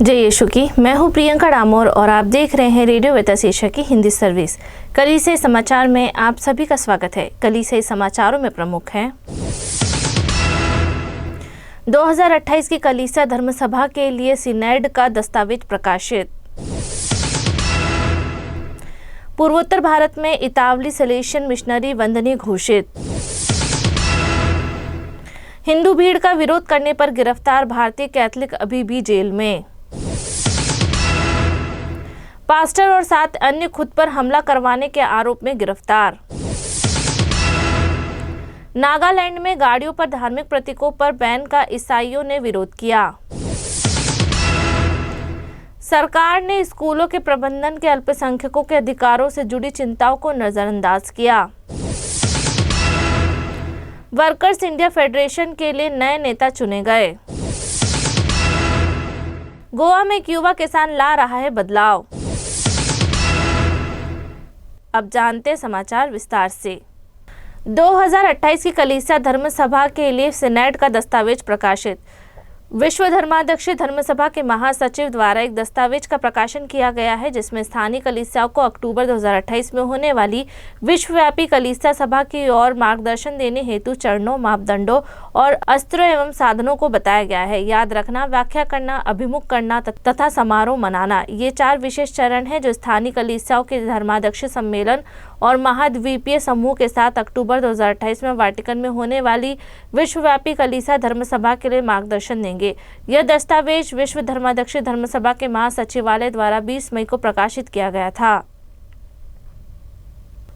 जय यीशु की। मैं हूं प्रियंका डामोर और आप देख रहे हैं रेडियो वेतासीशा की हिंदी सर्विस। कलीसिया समाचार में आप सभी का स्वागत है। कलीसिया समाचारों में प्रमुख हैं 2028 की कलीसिया धर्म सभा के लिए सिनेड का दस्तावेज प्रकाशित। पूर्वोत्तर भारत में इतावली सलेशियन मिशनरी वंदनीय घोषित। हिंदू भीड़ का विरोध करने पर गिरफ्तार भारतीय कैथलिक अभी भी जेल में। पास्टर और 7 अन्य खुद पर हमला करवाने के आरोप में गिरफ्तार। नागालैंड में गाड़ियों पर धार्मिक प्रतीकों पर बैन का ईसाइयों ने विरोध किया। सरकार ने स्कूलों के प्रबंधन के अल्पसंख्यकों के अधिकारों से जुड़ी चिंताओं को नजरअंदाज किया। वर्कर्स इंडिया फेडरेशन के लिए नए नेता चुने गए। गोवा में एक युवा किसान ला रहा है बदलाव। अब जानते समाचार विस्तार से। 2028 की कलीसिया धर्म सभा के लिए सिनेड का दस्तावेज प्रकाशित। विश्व धर्माध्यक्ष धर्म सभा के महासचिव द्वारा एक दस्तावेज का प्रकाशन किया गया है, जिसमें स्थानीय कलीसियाओं को अक्टूबर 2028 में होने वाली विश्वव्यापी कलीसिया सभा की ओर मार्गदर्शन देने हेतु चरणों, मापदंडों और अस्त्रों एवं साधनों को बताया गया है। याद रखना, व्याख्या करना, अभिमुख करना तथा समारोह मनाना, ये 4 विशेष चरण हैं जो स्थानीय कलीसियाओं के धर्माध्यक्ष सम्मेलन और महाद्वीपीय समूह के साथ अक्टूबर 2028 में वाटिकन में होने वाली विश्वव्यापी कलीसिया धर्म सभा के लिए मार्गदर्शन देंगे। यह दस्तावेज विश्व धर्माध्यक्ष धर्म सभा के महासचिवालय द्वारा 20 मई को प्रकाशित किया गया था।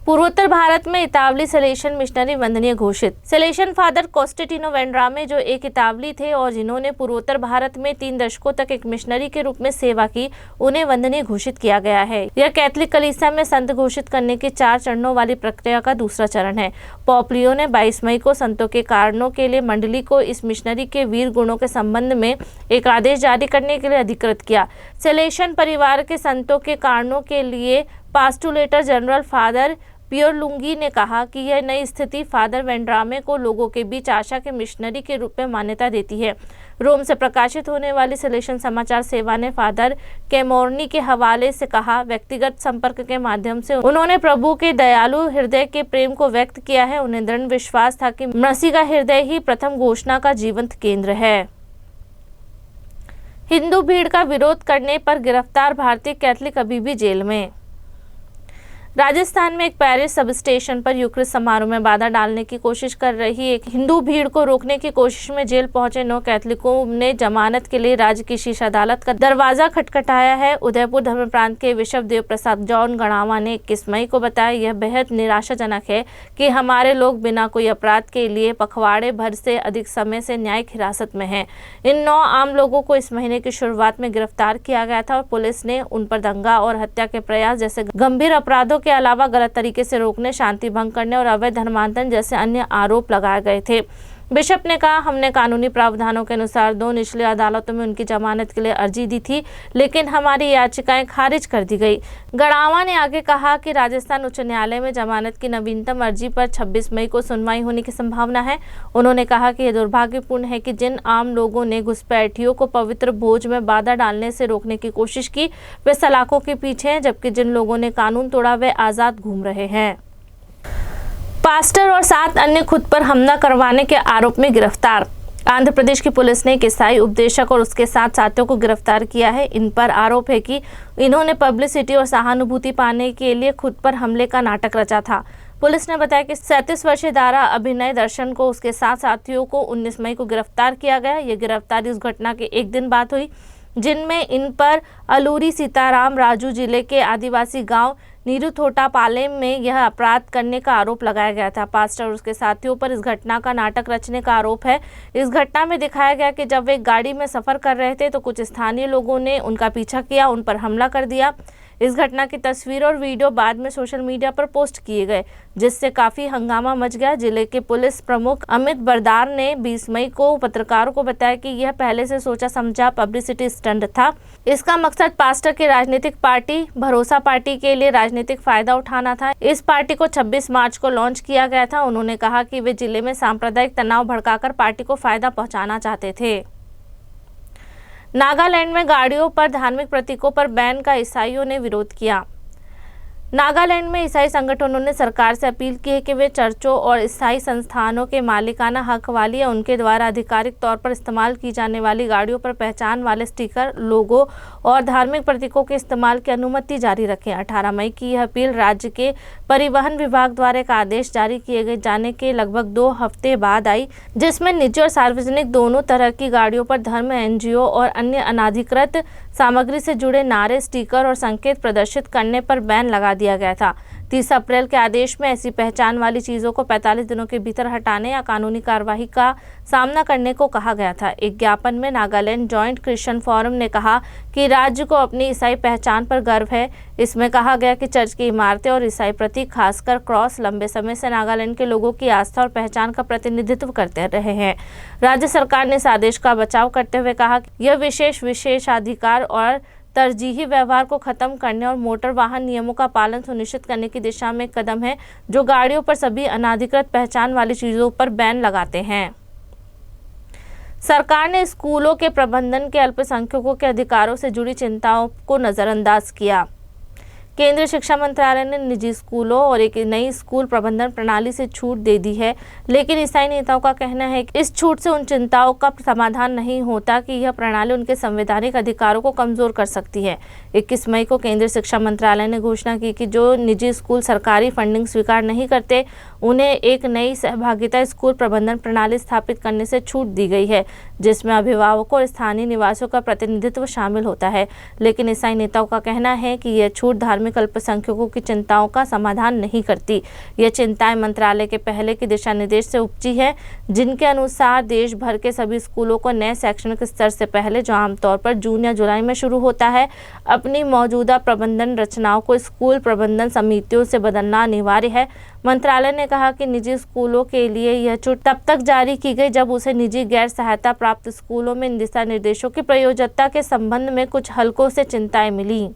पूर्वोत्तर भारत में इतावली सलेशियन मिशनरी वंदनीय घोषित। सलेशियन फादर कॉन्स्टेंटिनो वेंड्रामे, जो एक इतावली थे और जिन्होंने पूर्वोत्तर भारत में 3 दशकों तक एक मिशनरी के रूप में सेवा की, उन्हें वंदनीय घोषित किया गया है। यह कैथलिक कलीसिया में संत घोषित करने की 4 चरणों वाली प्रक्रिया का दूसरा चरण है। पोप लियो ने 22 मई को संतों के कारणों के लिए मंडली को इस मिशनरी के वीर गुणों के संबंध में एक आदेश जारी करने के लिए अधिकृत किया। सलेशियन परिवार के संतों के कारणों के लिए पास्टुलेटर जनरल फादर पियर लुंगी ने कहा कि यह नई स्थिति फादर वेंड्रामे को लोगों के बीच आशा के मिशनरी के रूप में मान्यता देती है। रोम से प्रकाशित होने वाली सलेशियन समाचार सेवा ने फादर कैमोर्नी के हवाले से कहा, व्यक्तिगत संपर्क के माध्यम से उन्होंने प्रभु के दयालु हृदय के प्रेम को व्यक्त किया है। उन्हें दृढ़ विश्वास था कि मसीह का हृदय ही प्रथम घोषणा का जीवंत केंद्र है। हिंदू भीड़ का विरोध करने पर गिरफ्तार भारतीय कैथलिक अभी भी जेल में। राजस्थान में एक पैरिस सब स्टेशन पर यूक्रिस्ट समारोह में बाधा डालने की कोशिश कर रही एक हिंदू भीड़ को रोकने की कोशिश में जेल पहुंचे 9 कैथलिकों ने जमानत के लिए राज्य की शीर्ष अदालत का दरवाजा खटखटाया है। उदयपुर धर्म प्रांत के बिशप देव प्रसाद जॉन गणावा ने 21 मई को बताया, यह बेहद निराशाजनक है कि हमारे लोग बिना कोई अपराध के लिए पखवाड़े भर से अधिक समय से न्यायिक हिरासत में हैं। इन 9 आम लोगों को इस महीने की शुरुआत में गिरफ्तार किया गया था और पुलिस ने उन पर दंगा और हत्या के प्रयास जैसे गंभीर अपराधों के अलावा गलत तरीके से रोकने, शांति भंग करने और अवैध धर्मांतरण जैसे अन्य आरोप लगाए गए थे। बिशप ने कहा, हमने कानूनी प्रावधानों के अनुसार 2 निचली अदालतों में उनकी जमानत के लिए अर्जी दी थी, लेकिन हमारी याचिकाएं खारिज कर दी गई। गणावा ने आगे कहा कि राजस्थान उच्च न्यायालय में जमानत की नवीनतम अर्जी पर 26 मई को सुनवाई होने की संभावना है। उन्होंने कहा कि यह दुर्भाग्यपूर्ण है कि जिन आम लोगों ने घुसपैठियों को पवित्र भोज में बाधा डालने से रोकने की कोशिश की, वे सलाखों के पीछे हैं, जबकि जिन लोगों ने कानून तोड़ा वे आजाद घूम रहे हैं। पास्टर और 7 अन्य खुद पर हमला करवाने के आरोप में गिरफ्तार। आंध्र प्रदेश की पुलिस ने एक ईसाई उपदेशक और उसके 7 साथियों को गिरफ्तार किया है। इन पर आरोप है कि इन्होंने पब्लिसिटी और सहानुभूति पाने के लिए खुद पर हमले का नाटक रचा था। पुलिस ने बताया कि 37 वर्षीय दारा अभिनय दर्शन को उसके 7 साथियों को 19 मई को गिरफ्तार किया गया। ये गिरफ्तारी उस घटना के एक दिन बाद हुई जिनमें इन पर अलूरी सीताराम राजू जिले के आदिवासी गांव नीरुथोटापालेम में यह अपराध करने का आरोप लगाया गया था। पास्टर और उसके साथियों पर इस घटना का नाटक रचने का आरोप है। इस घटना में दिखाया गया कि जब वे गाड़ी में सफर कर रहे थे तो कुछ स्थानीय लोगों ने उनका पीछा किया, उन पर हमला कर दिया। इस घटना की तस्वीर और वीडियो बाद में सोशल मीडिया पर पोस्ट किए गए, जिससे काफी हंगामा मच गया। जिले के पुलिस प्रमुख अमित बरदार ने 20 मई को पत्रकारों को बताया कि यह पहले से सोचा समझा पब्लिसिटी स्टंट था। इसका मकसद पास्टर की राजनीतिक पार्टी भरोसा पार्टी के लिए राजनीतिक फायदा उठाना था। इस पार्टी को 26 मार्च को लॉन्च किया गया था। उन्होंने कहा कि वे जिले में सांप्रदायिक तनाव भड़काकर पार्टी को फायदा पहुंचाना चाहते थे। नागालैंड में गाड़ियों पर धार्मिक प्रतीकों पर बैन का ईसाइयों ने विरोध किया। नागालैंड में ईसाई संगठनों ने सरकार से अपील की है कि वे चर्चों और ईसाई संस्थानों के मालिकाना हक वाली या उनके द्वारा आधिकारिक तौर पर इस्तेमाल की जाने वाली गाड़ियों पर पहचान वाले स्टिकर, लोगो और धार्मिक प्रतीकों के इस्तेमाल की अनुमति जारी रखें। 18 मई की यह अपील राज्य के परिवहन विभाग द्वारा एक आदेश जारी किए जाने के लगभग 2 हफ्ते बाद आई, जिसमें निजी और सार्वजनिक दोनों तरह की गाड़ियों पर धर्म, एनजीओ और अन्य अनाधिकृत सामग्री से जुड़े नारे, स्टिकर और संकेत प्रदर्शित करने पर बैन लगा दिया गया था। 30 अप्रैल के आदेश में ऐसी पहचान वाली चीजों को 45 दिनों के भीतर हटाने या कानूनी कार्रवाई का सामना करने को कहा गया था। एक ज्ञापन में नागालैंड जॉइंट क्रिश्चियन फोरम ने कहा कि राज्य को अपनी ईसाई पहचान पर गर्व है। इसमें कहा गया कि चर्च की इमारतें और ईसाई प्रतीक, खासकर क्रॉस, लंबे समय से नागालैंड के लोगों की आस्था और पहचान का प्रतिनिधित्व करते रहे हैं। राज्य सरकार ने इस आदेश का बचाव करते हुए कहा कि यह विशेषाधिकार और तरजीही व्यवहार को खत्म करने और मोटर वाहन नियमों का पालन सुनिश्चित करने की दिशा में एक कदम है, जो गाड़ियों पर सभी अनाधिकृत पहचान वाली चीजों पर बैन लगाते हैं। सरकार ने स्कूलों के प्रबंधन के अल्पसंख्यकों के अधिकारों से जुड़ी चिंताओं को नजरअंदाज किया। केंद्रीय शिक्षा मंत्रालय ने निजी स्कूलों और एक नई स्कूल प्रबंधन प्रणाली से छूट दे दी है, लेकिन ईसाई नेताओं का कहना है कि इस छूट से उन चिंताओं का समाधान नहीं होता कि यह प्रणाली उनके संवैधानिक अधिकारों को कमजोर कर सकती है। 21 मई को केंद्रीय शिक्षा मंत्रालय ने घोषणा की कि जो निजी स्कूल सरकारी फंडिंग स्वीकार नहीं करते, उन्हें एक नई सहभागिता स्कूल प्रबंधन प्रणाली स्थापित करने से छूट दी गई है, जिसमें अभिभावकों और स्थानीय निवासियों का प्रतिनिधित्व शामिल होता है। लेकिन ईसाई नेताओं का कहना है कि यह छूट धार्मिक अल्पसंख्यकों की चिंताओं का समाधान नहीं करती। यह चिंताएं मंत्रालय के पहले के दिशा निर्देश से उपजी है, जिनके अनुसार देश भर के सभी स्कूलों को नए शैक्षणिक स्तर से पहले, जो आमतौर पर जून या जुलाई में शुरू होता है, अपनी मौजूदा प्रबंधन रचनाओं को स्कूल प्रबंधन समितियों से बदलना अनिवार्य है। मंत्रालय ने कहा कि निजी स्कूलों के लिए यह छूट तब तक जारी की गई जब उसे निजी गैर सहायता प्राप्त स्कूलों में इन दिशा निर्देशों की प्रयोज्यता के संबंध में कुछ हलकों से चिंताएं मिली।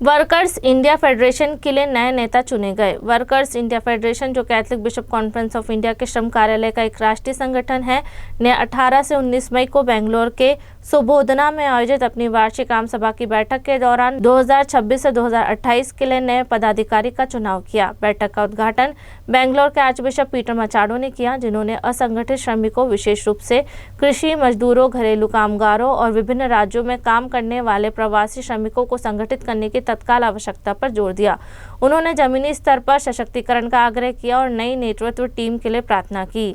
वर्कर्स इंडिया फेडरेशन के लिए नए नेता चुने गए। वर्कर्स इंडिया फेडरेशन, जो Catholic bishop conference of India के श्रम कार्यालय का एक राष्ट्रीय संगठन है, ने 18 से 19 मई को बेंगलोर के सुबोधना में आयोजित अपनी वार्षिक आम सभा की बैठक के दौरान 2026 से 2028 के लिए नए पदाधिकारी का चुनाव किया। बैठक का उद्घाटन बेंगलोर के आर्चबिशप पीटर मचाडो ने किया, जिन्होंने असंगठित श्रमिकों, विशेष रूप से कृषि मजदूरों, घरेलू कामगारों और विभिन्न राज्यों में काम करने वाले प्रवासी श्रमिकों को संगठित करने की तत्काल आवश्यकता पर जोर दिया। उन्होंने जमीनी स्तर पर सशक्तिकरण का आग्रह किया और नई नेतृत्व टीम के लिए प्रार्थना की।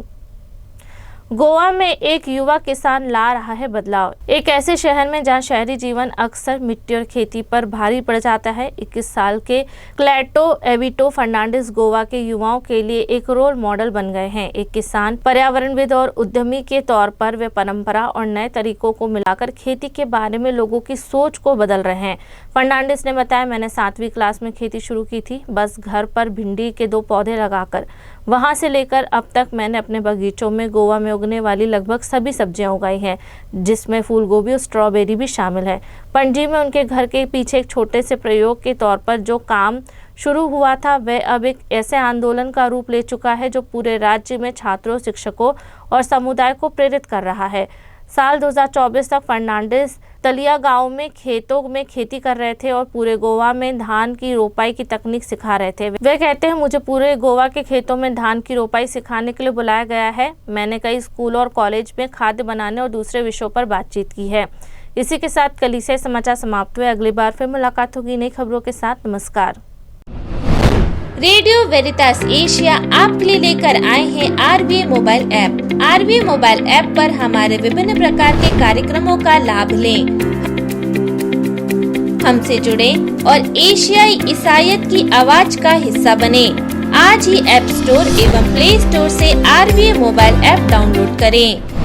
गोवा में एक युवा किसान ला रहा है बदलाव। एक ऐसे शहर में जहां शहरी जीवन अक्सर मिट्टी और खेती पर भारी पड़ जाता है, 21 साल के क्लेटो एविटो फर्नांडिस गोवा के युवाओं के लिए एक रोल मॉडल बन गए हैं। एक किसान, पर्यावरणविद और उद्यमी के तौर पर वे परंपरा और नए तरीकों को मिलाकर खेती के बारे में लोगों की सोच को बदल रहे हैं। फर्नांडिस ने बताया, मैंने 7वीं क्लास में खेती शुरू की थी, बस घर पर भिंडी के 2 पौधे लगाकर। वहां से लेकर अब तक मैंने अपने बगीचों में गोवा में उगने वाली लगभग सभी सब्जियां उगाई हैं, जिसमें फूल गोभी और स्ट्रॉबेरी भी शामिल है। पणजी में उनके घर के पीछे एक छोटे से प्रयोग के तौर पर जो काम शुरू हुआ था, वह अब एक ऐसे आंदोलन का रूप ले चुका है जो पूरे राज्य में छात्रों, शिक्षकों और समुदाय को प्रेरित कर रहा है। साल 2024 तक फर्नांडिस तलिया गांव में खेतों में खेती कर रहे थे और पूरे गोवा में धान की रोपाई की तकनीक सिखा रहे थे। वे कहते हैं, मुझे पूरे गोवा के खेतों में धान की रोपाई सिखाने के लिए बुलाया गया है। मैंने कई स्कूलों और कॉलेज में खाद्य बनाने और दूसरे विषयों पर बातचीत की है। इसी के साथ कलीसिया समाचार समाप्त हुए। अगली बार फिर मुलाकात होगी नई खबरों के साथ। नमस्कार। रेडियो वेरितास एशिया आपके लिए लेकर आए हैं RVA mobile app. RVA mobile app पर हमारे विभिन्न प्रकार के कार्यक्रमों का लाभ लें, हमसे जुड़े और एशियाई ईसाईयत की आवाज का हिस्सा बने। आज ही ऐप स्टोर एवं प्ले स्टोर से RVA मोबाइल ऐप डाउनलोड करें।